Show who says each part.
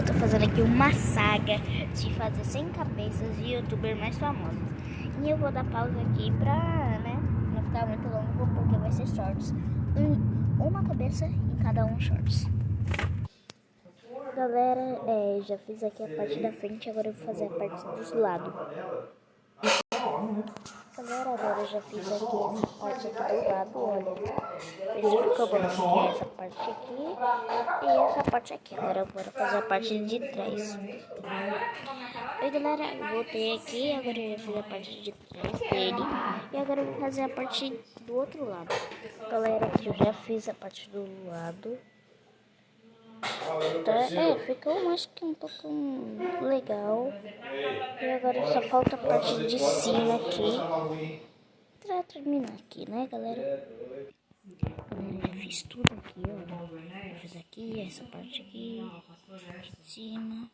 Speaker 1: eu tô fazendo aqui uma saga de fazer 100 cabeças de youtuber mais famosos. E eu vou dar pausa aqui pra, não ficar muito longo, porque vai ser shorts. Uma cabeça em cada um shorts. Galera, já fiz aqui a parte da frente, agora eu vou fazer a parte dos lados. Galera, agora eu já fiz aqui essa parte aqui do lado, olha. Esse ficou bom, que é essa parte aqui e essa parte aqui. Agora eu vou fazer a parte de trás. Oi galera, eu voltei aqui, agora eu já fiz a parte de trás dele. E agora eu vou fazer a parte do outro lado. Galera, eu já fiz a parte do lado. Tá, ficou acho que um pouco legal. E agora só falta a parte de cima aqui pra terminar aqui, né galera? Eu já fiz tudo aqui, olha. Eu fiz aqui, essa parte aqui, de cima.